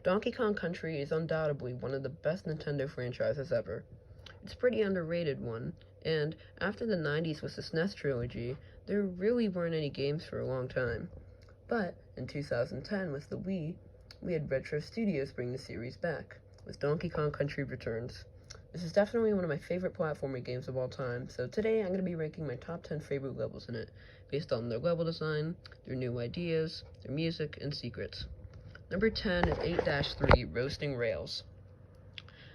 Donkey Kong Country is undoubtedly one of the best Nintendo franchises ever. It's a pretty underrated one, and after the 90s with the SNES trilogy, there really weren't any games for a long time. But in 2010 with the Wii, we had Retro Studios bring the series back, with Donkey Kong Country Returns. This is definitely one of my favorite platforming games of all time, so today I'm going to be ranking my top 10 favorite levels in it, based on their level design, their new ideas, their music, and secrets. Number 10 is 8-3 Roasting Rails.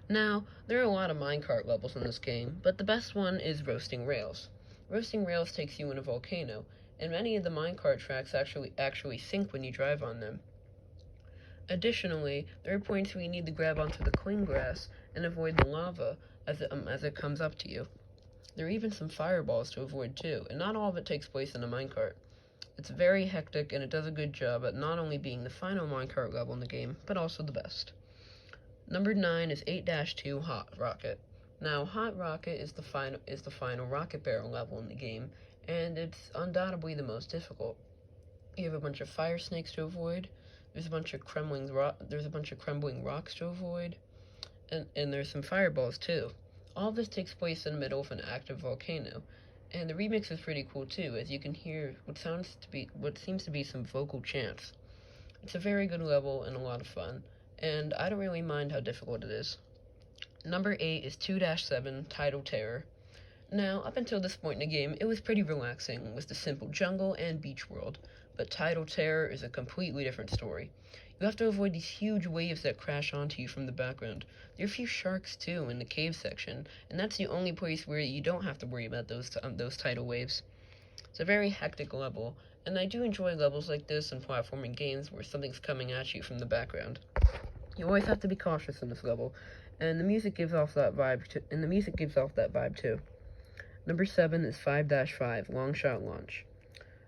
Now, there are a lot of minecart levels in this game, but the best one is Roasting Rails. Roasting Rails takes you in a volcano, and many of the minecart tracks actually sink when you drive on them. Additionally, there are points where you need to grab onto the cling grass and avoid the lava as it comes up to you. There are even some fireballs to avoid too, and not all of it takes place in a minecart. It's very hectic, and it does a good job at not only being the final minecart level in the game, but also the best. Number 9 is 8-2 Hot Rocket. Now, Hot Rocket is the final rocket barrel level in the game, and it's undoubtedly the most difficult. You have a bunch of fire snakes to avoid. There's a bunch of crumbling rocks to avoid, and there's some fireballs too. All of this takes place in the middle of an active volcano, and the remix is pretty cool too, as you can hear what seems to be some vocal chants. It's a very good level and a lot of fun, and I don't really mind how difficult it is. Number 8 is 2-7 Tidal Terror. Now, up until this point in the game, it was pretty relaxing with the simple jungle and beach world, but Tidal Terror is a completely different story. You have to avoid these huge waves that crash onto you from the background. There are a few sharks too in the cave section, and that's the only place where you don't have to worry about those tidal waves. It's a very hectic level, and I do enjoy levels like this in platforming games where something's coming at you from the background. You always have to be cautious in this level, and the music gives off that vibe too. Number 7 is 5-5 Long Shot Launch.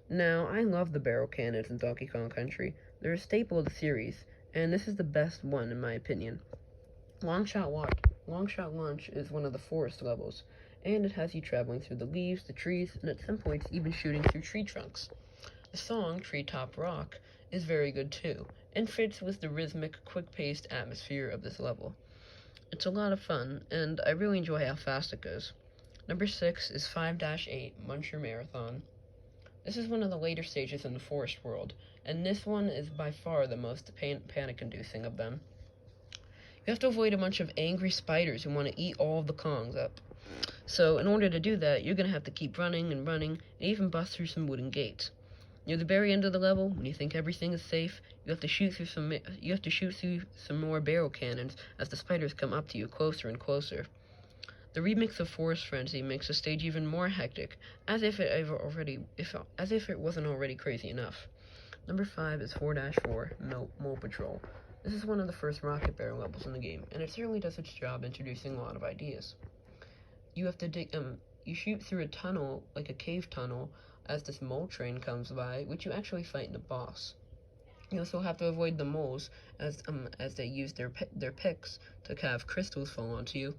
Now, I love the barrel cannons in Donkey Kong Country. They're a staple of the series, and this is the best one in my opinion. Long Shot Launch is one of the forest levels, and it has you traveling through the leaves, the trees, and at some points even shooting through tree trunks. The song, Treetop Rock, is very good too, and fits with the rhythmic, quick-paced atmosphere of this level. It's a lot of fun, and I really enjoy how fast it goes. Number 6 is 5-8 Muncher Marathon. This is one of the later stages in the forest world, and this one is by far the most panic-inducing of them. You have to avoid a bunch of angry spiders who want to eat all of the Kongs up. So in order to do that, you're going to have to keep running and running, and even bust through some wooden gates. Near the very end of the level, when you think everything is safe, you have to shoot through some more barrel cannons as the spiders come up to you closer and closer. The remix of Forest Frenzy makes the stage even more hectic, as if it wasn't already crazy enough. Number 5 is 4-4 Mole Patrol. This is one of the first rocket barrel levels in the game, and it certainly does its job introducing a lot of ideas. You have to you shoot through a tunnel, like a cave tunnel, as this mole train comes by, which you actually fight in the boss. You also have to avoid the moles as they use their picks to have crystals fall onto you,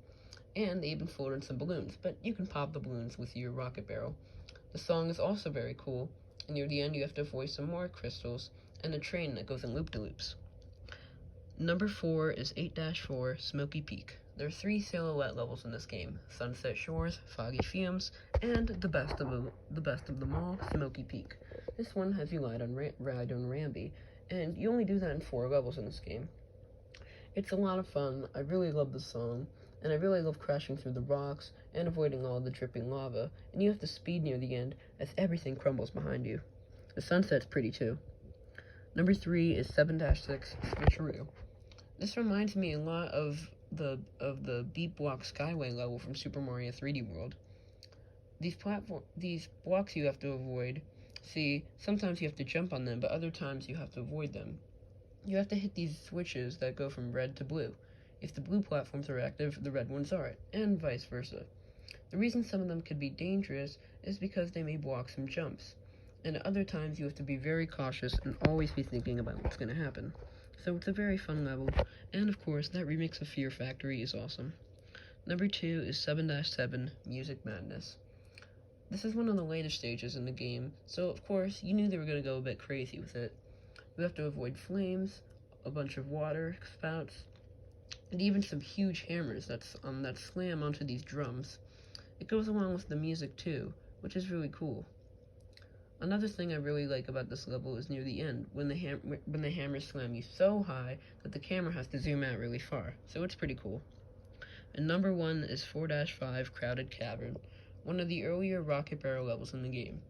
and they even float in some balloons, but you can pop the balloons with your rocket barrel. The song is also very cool, and near the end you have to avoid some more crystals and a train that goes in loop-de-loops. Number 4 is 8-4 Smoky Peak. There are 3 silhouette levels in this game: Sunset Shores, Foggy Fumes, and the best of them all, Smoky Peak. This one has you ride on Rambi, and you only do that in 4 levels in this game. It's a lot of fun. I really love the song, and I really love crashing through the rocks and avoiding all the dripping lava, and you have to speed near the end as everything crumbles behind you. The sunset's pretty too. Number 3 is 7-6 Switcheroo. This reminds me a lot of the Beat Block Skyway level from Super Mario 3D World. These blocks you have to avoid. See, sometimes you have to jump on them, but other times you have to avoid them. You have to hit these switches that go from red to blue. If the blue platforms are active, the red ones aren't, and vice versa. The reason some of them could be dangerous is because they may block some jumps, and at other times you have to be very cautious and always be thinking about what's going to happen. So it's a very fun level, and of course, that remix of Fear Factory is awesome. Number 2 is 7-7 Music Madness. This is one of the later stages in the game, so of course, you knew they were going to go a bit crazy with it. You have to avoid flames, a bunch of water spouts, and even some huge hammers that slam onto these drums. It goes along with the music too, which is really cool. Another thing I really like about this level is near the end, when the hammers slam you so high that the camera has to zoom out really far, so it's pretty cool. And number 1 is 4-5 Crowded Cavern, one of the earlier rocket barrel levels in the game.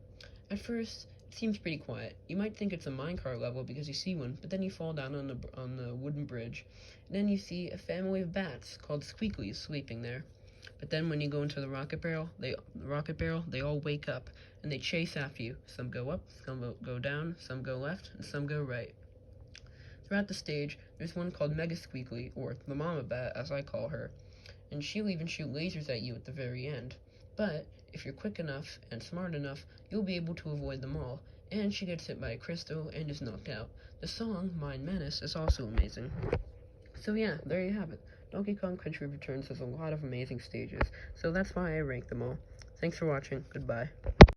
At first, it seems pretty quiet. You might think it's a minecart level because you see one, but then you fall down on the wooden bridge, and then you see a family of bats called Squeaklies sleeping there. But then when you go into the rocket barrel, they all wake up, and they chase after you. Some go up, some go down, some go left, and some go right. Throughout the stage, there's one called Mega Squeakly, or the Mama Bat, as I call her, and she'll even shoot lasers at you at the very end. But if you're quick enough and smart enough, you'll be able to avoid them all, and she gets hit by a crystal and is knocked out. The song, Menace, is also amazing. So yeah, there you have it. Donkey Kong Country Returns has a lot of amazing stages, so that's why I rank them all. Thanks for watching. Goodbye.